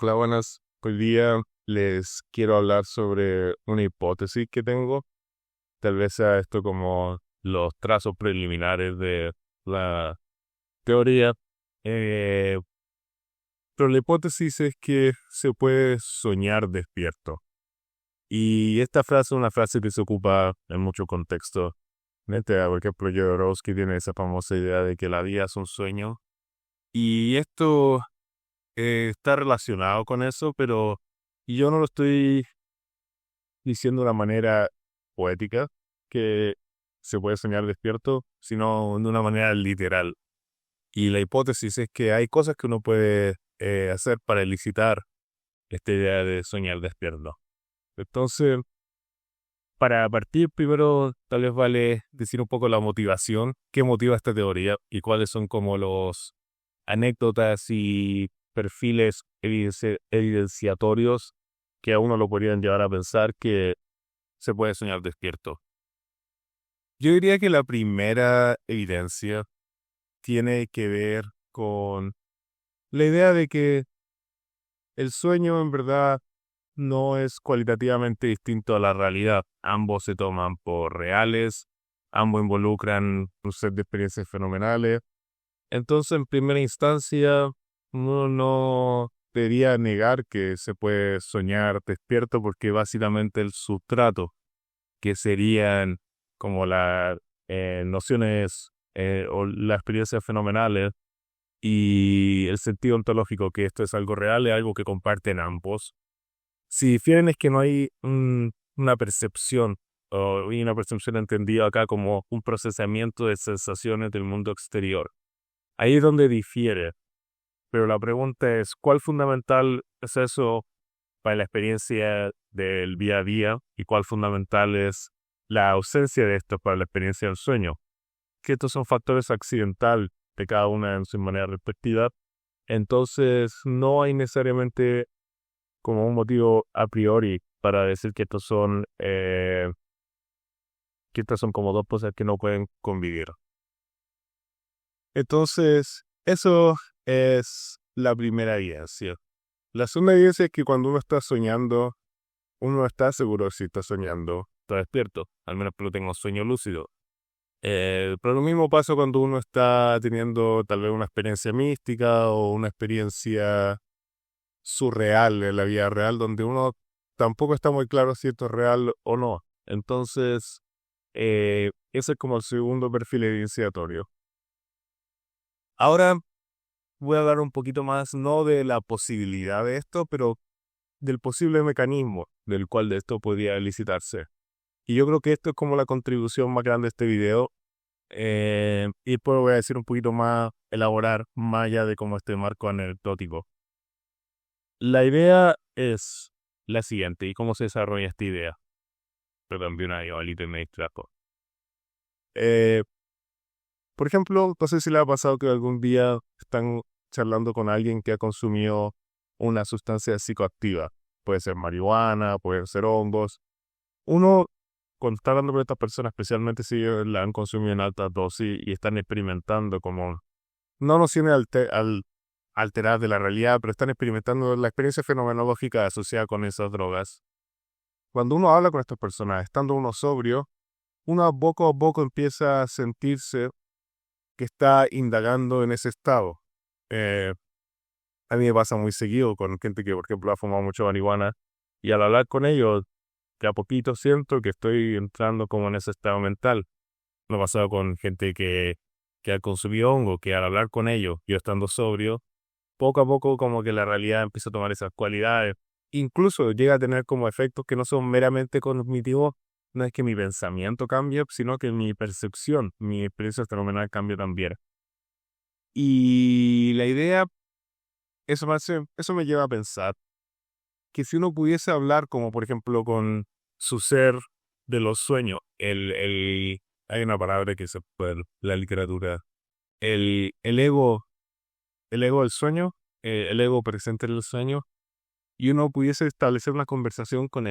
Hola, buenas. Hoy día les quiero hablar sobre una hipótesis que tengo. Tal vez sea esto como los trazos preliminares de la teoría. Eh, pero la hipótesis es que se puede soñar despierto. Y esta frase es una frase que se ocupa en muchos contextos. Por ejemplo, Jodorowsky tiene esa famosa idea de que la vida es un sueño. Y esto está relacionado con eso, pero yo no lo estoy diciendo de una manera poética, que se puede soñar despierto, sino de una manera literal. Y la hipótesis es que hay cosas que uno puede hacer para elicitar esta idea de soñar despierto. Entonces, para partir primero, tal vez vale decir un poco la motivación, qué motiva esta teoría y cuáles son como los anécdotas y perfiles evidenciatorios que a uno lo podrían llevar a pensar que se puede soñar despierto. Yo diría que la primera evidencia tiene que ver con la idea de que el sueño en verdad no es cualitativamente distinto a la realidad. Ambos se toman por reales, ambos involucran un set de experiencias fenomenales. Entonces, en primera instancia, uno no debería negar que se puede soñar despierto porque básicamente el sustrato, que serían como las nociones o las experiencias fenomenales y el sentido ontológico, que esto es algo real, es algo que comparten ambos. Si difieren es que no hay una percepción, o hay una percepción entendida acá como un procesamiento de sensaciones del mundo exterior. Ahí es donde difiere, pero la pregunta es, ¿cuál fundamental es eso para la experiencia del día a día y cuál fundamental es la ausencia de esto para la experiencia del sueño? Que estos son factores accidentales de cada una en su manera respectiva. Entonces, no hay necesariamente como un motivo a priori para decir que estas son como dos cosas que no pueden convivir. Entonces, eso es la primera evidencia. La segunda evidencia es que cuando uno está soñando, uno no está seguro si está soñando, está despierto, al menos que lo tenga un sueño lúcido. Pero lo mismo pasa cuando uno está teniendo tal vez una experiencia mística o una experiencia surreal en la vida real, donde uno tampoco está muy claro si esto es real o no. Entonces, ese es como el segundo perfil evidenciatorio. Ahora voy a hablar un poquito más, no de la posibilidad de esto, pero del posible mecanismo del cual de esto podría elicitarse. Y yo creo que esto es como la contribución más grande de este video. Y después voy a decir un poquito más, elaborar más allá de como este marco anecdótico. La idea es la siguiente, y cómo se desarrolla esta idea. Pero también hay ahorita me distrajo. Eh, por ejemplo, no sé si le ha pasado que algún día están charlando con alguien que ha consumido una sustancia psicoactiva. Puede ser marihuana, puede ser hongos. Uno, cuando está hablando con estas personas, especialmente si ellos la han consumido en altas dosis y están experimentando como, no nociones alteradas de la realidad, pero están experimentando la experiencia fenomenológica asociada con esas drogas. Cuando uno habla con estas personas, estando uno sobrio, uno poco a poco empieza a sentirse que está indagando en ese estado. Eh, a mí me pasa muy seguido con gente que, por ejemplo, ha fumado mucho marihuana y al hablar con ellos, de a poquito siento que estoy entrando como en ese estado mental. Me ha pasado con gente que ha consumido hongo, que al hablar con ellos, yo estando sobrio, poco a poco como que la realidad empieza a tomar esas cualidades. Incluso llega a tener como efectos que no son meramente cognitivos. No es que mi pensamiento cambie, sino que mi percepción, mi experiencia fenomenal cambia también. Y la idea, eso me lleva a pensar que si uno pudiese hablar como por ejemplo con su ser de los sueños, hay una palabra que se puede en la literatura, el ego del sueño, el ego presente en el sueño, y uno pudiese establecer una conversación con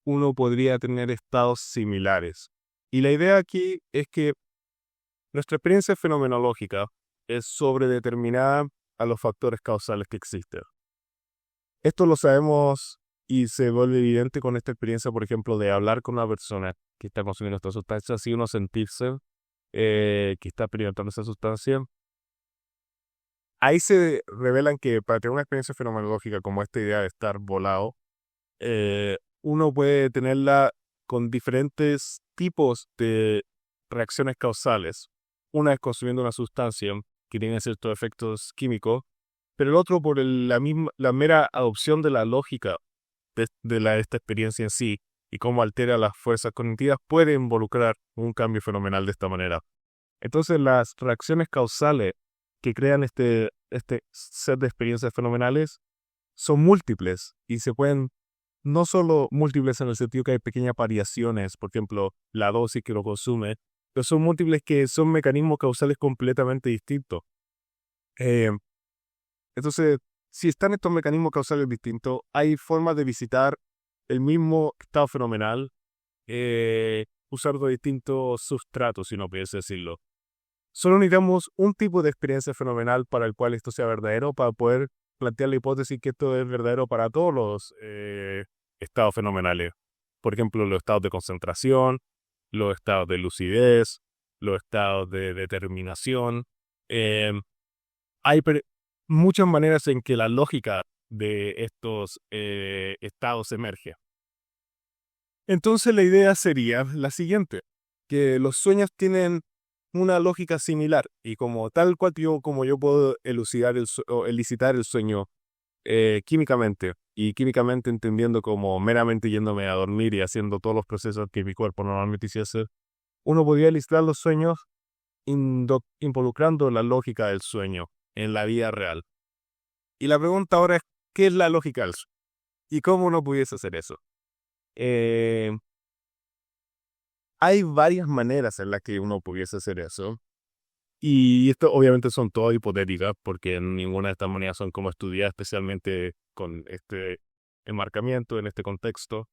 uno podría tener estados similares. Y la idea aquí es que nuestra experiencia fenomenológica es sobredeterminada a los factores causales que existen. Esto lo sabemos y se vuelve evidente con esta experiencia, por ejemplo, de hablar con una persona que está consumiendo esta sustancia, así uno sentirse que está experimentando esa sustancia. Ahí se revelan que para tener una experiencia fenomenológica como esta idea de estar volado, uno puede tenerla con diferentes tipos de reacciones causales. Una es consumiendo una sustancia que tiene ciertos efectos químicos, pero el otro por la mera adopción de la lógica de esta experiencia en sí y cómo altera las fuerzas cognitivas puede involucrar un cambio fenomenal de esta manera. Entonces las reacciones causales que crean este set de experiencias fenomenales son múltiples y se pueden, no solo múltiples en el sentido que hay pequeñas variaciones, por ejemplo, la dosis que lo consume, pero son múltiples que son mecanismos causales completamente distintos. Eh, entonces, si están estos mecanismos causales distintos, hay formas de visitar el mismo estado fenomenal usando distintos sustratos, si no pudiese decirlo. Solo necesitamos un tipo de experiencia fenomenal para el cual esto sea verdadero, para poder plantear la hipótesis que esto es verdadero para todos los estados fenomenales. Por ejemplo, los estados de concentración, los estados de lucidez, los estados de determinación. Eh, hay muchas maneras en que la lógica de estos estados emerge. Entonces la idea sería la siguiente, que los sueños tienen una lógica similar y como tal cual como yo puedo elicitar el sueño químicamente, y químicamente entendiendo como meramente yéndome a dormir y haciendo todos los procesos que mi cuerpo normalmente hiciese, uno podría elicitar los sueños involucrando la lógica del sueño en la vida real. Y la pregunta ahora es, ¿qué es la lógica del sueño? ¿Y cómo uno pudiese hacer eso? Eh, Hay varias maneras en las que uno pudiese hacer eso. Y esto obviamente son todas hipotéticas, porque ninguna de estas maneras son como estudiadas especialmente con este enmarcamiento, en este contexto.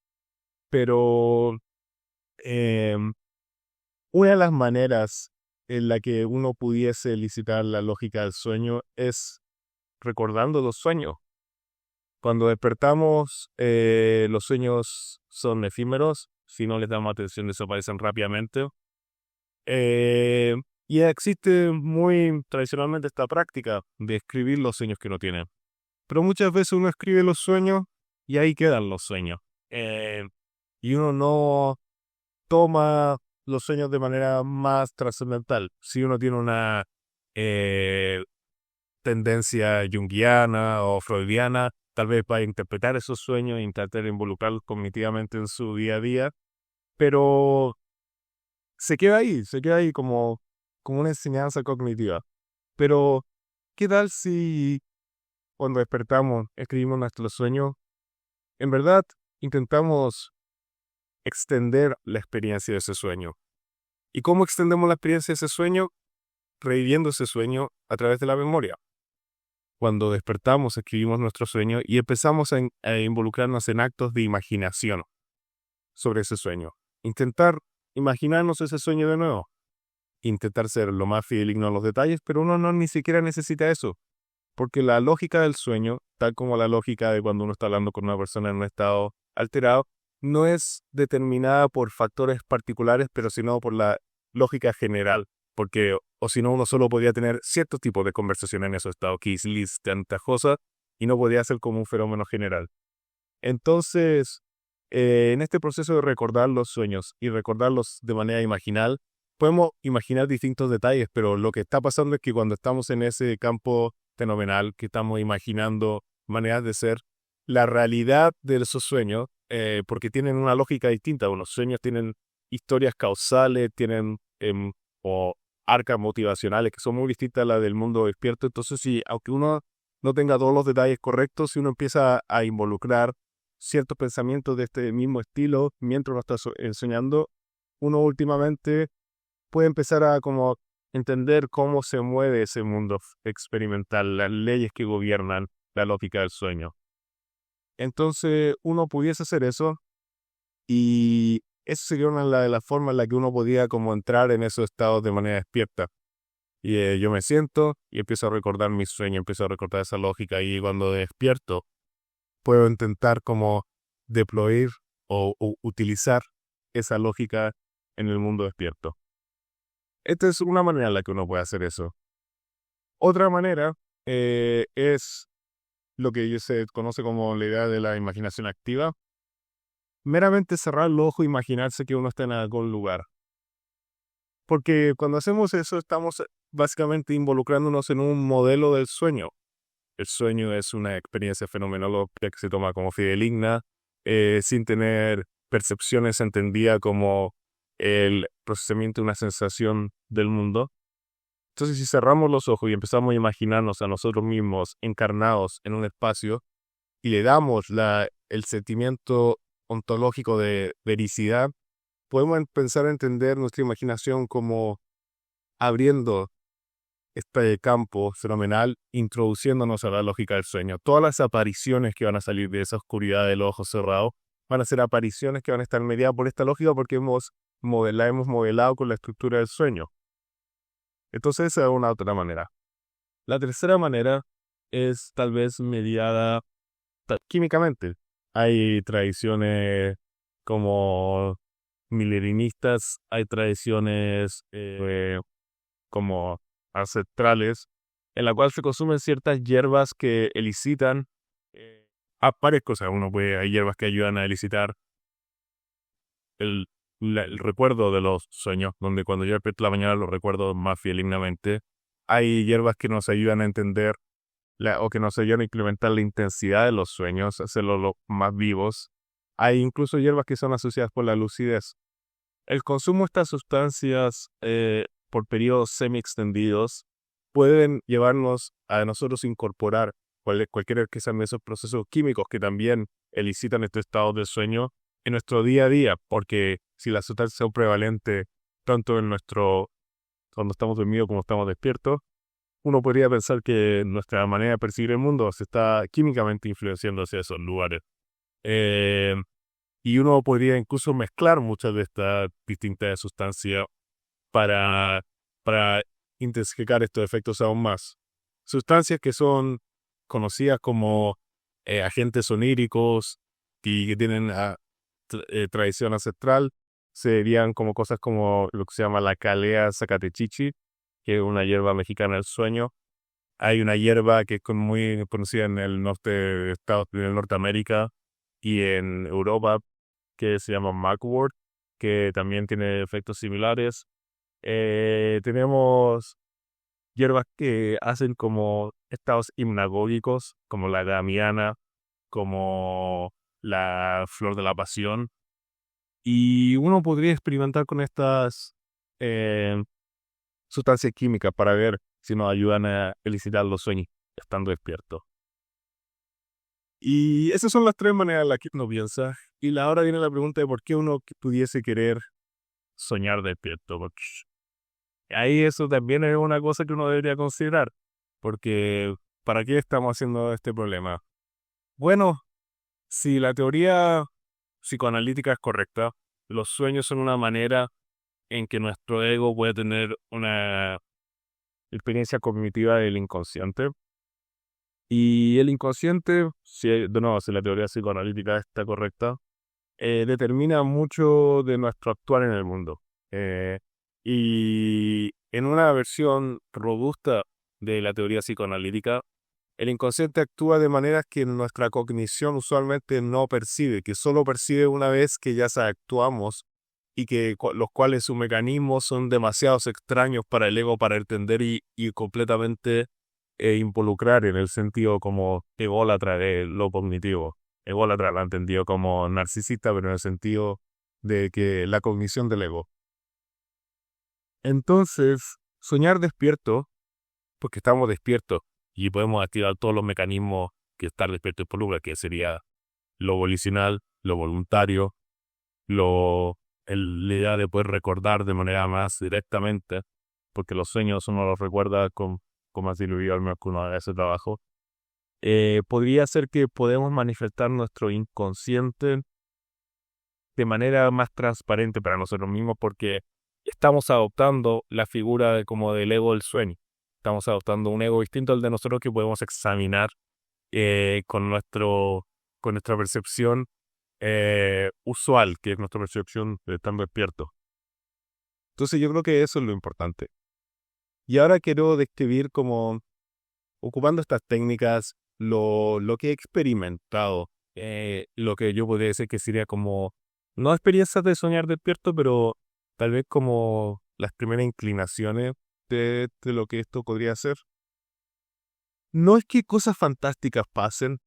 Pero em, una de las maneras en la que uno pudiese elicitar la lógica del sueño es recordando los sueños. Cuando despertamos, los sueños son efímeros, si no les damos atención desaparecen rápidamente. Eh, y existe muy tradicionalmente esta práctica de escribir los sueños que uno tiene. Pero muchas veces uno escribe los sueños y ahí quedan los sueños. Y uno no toma los sueños de manera más trascendental. Si uno tiene una eh, tendencia junguiana o freudiana, tal vez va a interpretar esos sueños e intentar involucrarlos cognitivamente en su día a día, pero se queda ahí como una enseñanza cognitiva. Pero, ¿qué tal si cuando despertamos escribimos nuestros sueños? En verdad, intentamos extender la experiencia de ese sueño. ¿Y cómo extendemos la experiencia de ese sueño? Reviviendo ese sueño a través de la memoria. Cuando despertamos, escribimos nuestro sueño y empezamos a involucrarnos en actos de imaginación sobre ese sueño. Intentar imaginarnos ese sueño de nuevo. Intentar ser lo más fidedigno a los detalles, pero uno no ni siquiera necesita eso. Porque la lógica del sueño, tal como la lógica de cuando uno está hablando con una persona en un estado alterado, no es determinada por factores particulares, pero sino por la lógica general. Porque, o si no, uno solo podría tener cierto tipo de conversación en esos estados, que es antajosa, y no podría ser como un fenómeno general. Entonces, en este proceso de recordar los sueños y recordarlos de manera imaginal, podemos imaginar distintos detalles, pero lo que está pasando es que cuando estamos en ese campo fenomenal, que estamos imaginando maneras de ser, la realidad de esos sueños, porque tienen una lógica distinta, unos sueños tienen historias causales, tienen o arcas motivacionales que son muy distintas a las del mundo despierto, entonces si aunque uno no tenga todos los detalles correctos, si uno empieza a involucrar ciertos pensamientos de este mismo estilo mientras uno está soñando, uno últimamente puede empezar a como entender cómo se mueve ese mundo experimental, las leyes que gobiernan la lógica del sueño. Entonces uno pudiese hacer eso y eso sería una de las formas en la que uno podía como entrar en esos estados de manera despierta. Y yo me siento y empiezo a recordar mis sueños, empiezo a recordar esa lógica y cuando despierto puedo intentar como deploy o utilizar esa lógica en el mundo despierto. Esta es una manera en la que uno puede hacer eso. Otra manera es lo que se conoce como la idea de la imaginación activa. Meramente cerrar los ojos e imaginarse que uno está en algún lugar. Porque cuando hacemos eso estamos básicamente involucrándonos en un modelo del sueño. El sueño es una experiencia fenomenológica que se toma como fidedigna, sin tener percepciones entendidas como el procesamiento de una sensación del mundo. Entonces, si cerramos los ojos y empezamos a imaginarnos a nosotros mismos encarnados en un espacio y le damos el sentimiento ontológico de vericidad, podemos empezar a entender nuestra imaginación como abriendo este campo fenomenal, introduciéndonos a la lógica del sueño. Todas las apariciones que van a salir de esa oscuridad de los ojos cerrados van a ser apariciones que van a estar mediadas por esta lógica porque la hemos modelado con la estructura del sueño. Entonces esa es una otra manera. La tercera manera es tal vez mediada químicamente. Hay tradiciones como mileninistas, hay tradiciones como ancestrales, en la cual se consumen ciertas hierbas que elicitan a varias cosas. Hay hierbas que ayudan a elicitar el, el recuerdo de los sueños, donde cuando yo despierto la mañana los recuerdo más fielmente. Hay hierbas que nos ayudan a entender o que nos ayudan a incrementar la intensidad de los sueños, hacerlos más vivos. Hay incluso hierbas que son asociadas por la lucidez. El consumo de estas sustancias por periodos semi-extendidos pueden llevarnos a nosotros incorporar cualquiera que sean esos procesos químicos que también elicitan estos estados de sueño en nuestro día a día, porque si las sustancias son prevalentes tanto cuando estamos dormidos como estamos despiertos, uno podría pensar que nuestra manera de percibir el mundo se está químicamente influenciando hacia esos lugares. Y uno podría incluso mezclar muchas de estas distintas sustancias para intensificar estos efectos aún más. Sustancias que son conocidas como agentes oníricos y que tienen tradición ancestral, serían como cosas como lo que se llama la calea zacatechichi, que es una hierba mexicana del sueño. Hay una hierba que es muy conocida en el norte de Norteamérica y en Europa, que se llama Mugwort, que también tiene efectos similares. Tenemos hierbas que hacen como estados hipnagógicos, como la damiana, como la flor de la pasión. Y uno podría experimentar con estas eh, sustancias químicas para ver si nos ayudan a elicitar los sueños estando despiertos. Y esas son las tres maneras en las que uno piensa. Y ahora viene la pregunta de por qué uno pudiese querer soñar despierto. Porque ahí eso también es una cosa que uno debería considerar. Porque ¿para qué estamos haciendo este problema? Bueno, si la teoría psicoanalítica es correcta, los sueños son una manera en que nuestro ego puede tener una experiencia cognitiva del inconsciente. Y el inconsciente, de nuevo, si la teoría psicoanalítica está correcta, determina mucho de nuestro actuar en el mundo. Y en una versión robusta de la teoría psicoanalítica, el inconsciente actúa de maneras que nuestra cognición usualmente no percibe, que solo percibe una vez que ya actuamos y que los cuales sus mecanismos son demasiado extraños para el ego para entender y completamente involucrar en el sentido como ególatra de lo cognitivo. Ególatra lo ha entendido como narcisista, pero en el sentido de que la cognición del ego. Entonces, soñar despierto, porque estamos despiertos y podemos activar todos los mecanismos que estar despierto involucra, que sería lo volicional, lo voluntario, la idea de poder recordar de manera más directamente, porque los sueños uno los recuerda con más diluido al menos que uno haga ese trabajo. Podría ser que podemos manifestar nuestro inconsciente de manera más transparente para nosotros mismos porque estamos adoptando la figura como del ego del sueño. Estamos adoptando un ego distinto al de nosotros que podemos examinar con con nuestra percepción usual, que es nuestra percepción de estar despierto. Entonces yo creo que eso es lo importante. Y ahora quiero describir como, ocupando estas técnicas, lo que he experimentado, lo que yo podría decir que sería como, no experiencias de soñar despierto, pero tal vez como las primeras inclinaciones de lo que esto podría ser. No es que cosas fantásticas pasen,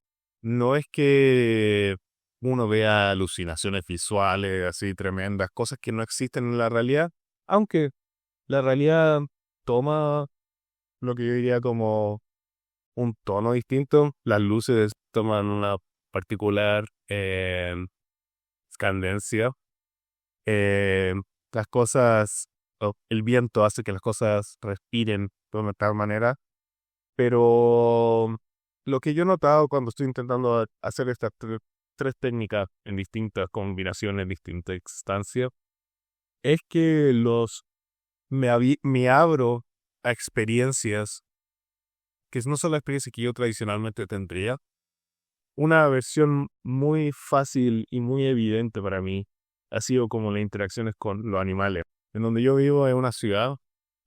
no es que uno vea alucinaciones visuales así tremendas, cosas que no existen en la realidad, aunque la realidad toma lo que yo diría como un tono distinto, las luces toman una particular escandencia, eh, las cosas, el viento hace que las cosas respiren de una tal manera, pero lo que yo he notado cuando estoy intentando hacer estas tres técnicas en distintas combinaciones, en distintas instancias, es que me abro a experiencias que no son las experiencias que yo tradicionalmente tendría. Una versión muy fácil y muy evidente para mí ha sido como las interacciones con los animales. En donde yo vivo es una ciudad,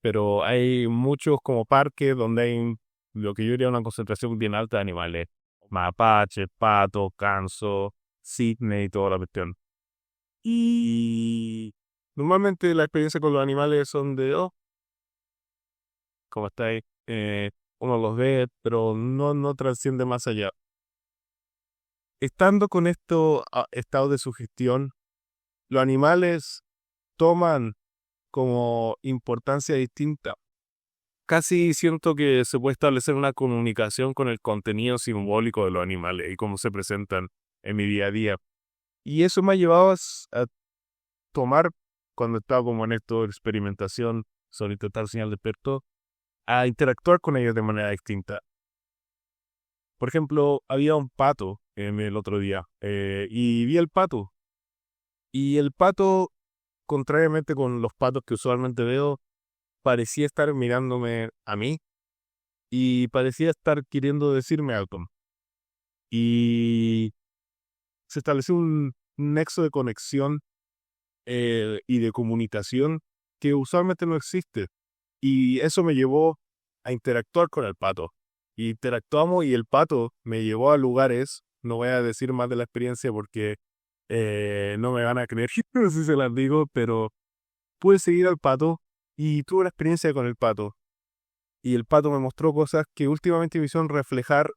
pero hay muchos como parques donde hay lo que yo diría una concentración bien alta de animales. Mapaches, patos, ganso, cisne y toda la cuestión. Y normalmente la experiencia con los animales son de, oh, ¿cómo estáis? Uno los ve, pero no trasciende más allá. Estando con estos estados de sugestión, los animales toman como importancia distinta. Casi siento que se puede establecer una comunicación con el contenido simbólico de los animales y cómo se presentan en mi día a día. Y eso me ha llevado a tomar, cuando estaba como en esto de experimentación sobre intentar señal despierto, a interactuar con ellos de manera distinta. Por ejemplo, había un pato el otro día y vi el pato. Y el pato, contrariamente con los patos que usualmente veo, parecía estar mirándome a mí y parecía estar queriendo decirme algo. Y se estableció un nexo de conexión y de comunicación que usualmente no existe. Y eso me llevó a interactuar con el pato. Y interactuamos y el pato me llevó a lugares, no voy a decir más de la experiencia porque no me van a creer si se las digo, pero pude seguir al pato y tuve una experiencia con el pato. Y el pato me mostró cosas que últimamente me hicieron reflejar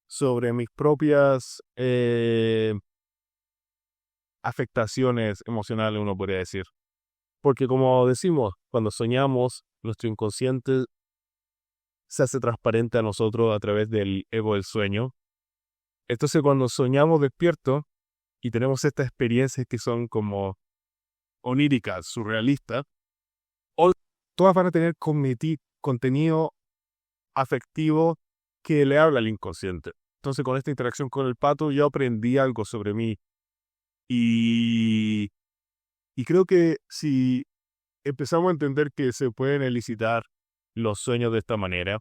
sobre mis propias afectaciones emocionales, uno podría decir. Porque como decimos, cuando soñamos, nuestro inconsciente se hace transparente a nosotros a través del ego del sueño. Entonces cuando soñamos despiertos y tenemos estas experiencias que son como oníricas, surrealistas, todas van a tener contenido afectivo que le habla al inconsciente. Entonces con esta interacción con el pato yo aprendí algo sobre mí y, y creo que si empezamos a entender que se pueden elicitar los sueños de esta manera,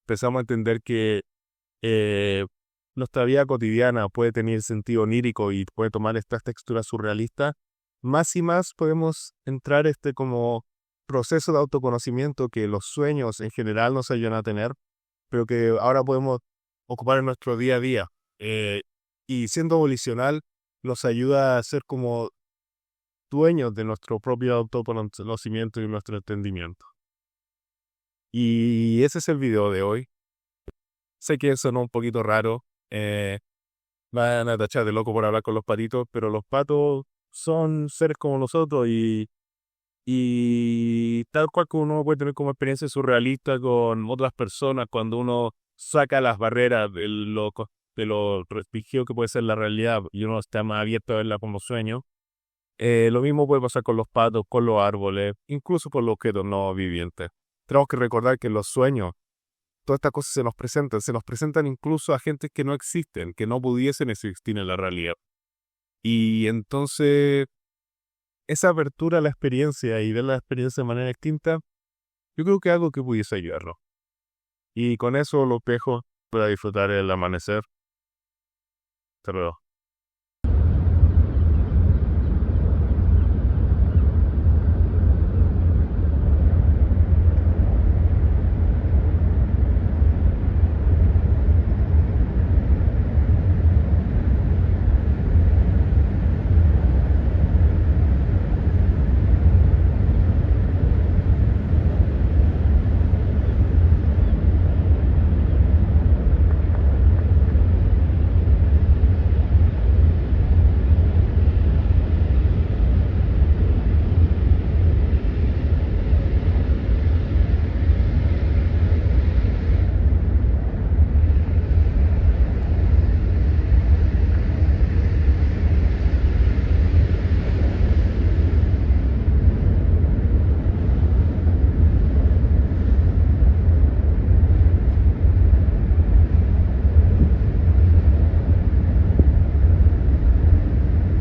empezamos a entender que eh, nuestra vida cotidiana puede tener sentido onírico y puede tomar estas texturas surrealistas, más y más podemos entrar este como proceso de autoconocimiento que los sueños en general nos ayudan a tener, pero que ahora podemos ocupar en nuestro día a día. Y siendo volicional, nos ayuda a ser como dueños de nuestro propio autoconocimiento y nuestro entendimiento. Y ese es el video de hoy. Sé que sonó un poquito raro. Van a tachar de loco por hablar con los patitos, pero los patos son seres como nosotros y tal cual que uno puede tener como experiencia surrealista con otras personas cuando uno saca las barreras de lo restringido que puede ser la realidad y uno está más abierto a verla como sueño. Lo mismo puede pasar con los patos, con los árboles, incluso con los objetos no vivientes. Tenemos que recordar que los sueños, todas estas cosas se nos presentan incluso a gente que no existen, que no pudiesen existir en la realidad. Y entonces, esa apertura a la experiencia y ver la experiencia de manera distinta, yo creo que es algo que pudiese ayudarnos. Y con eso los dejo para disfrutar el amanecer. Hasta luego.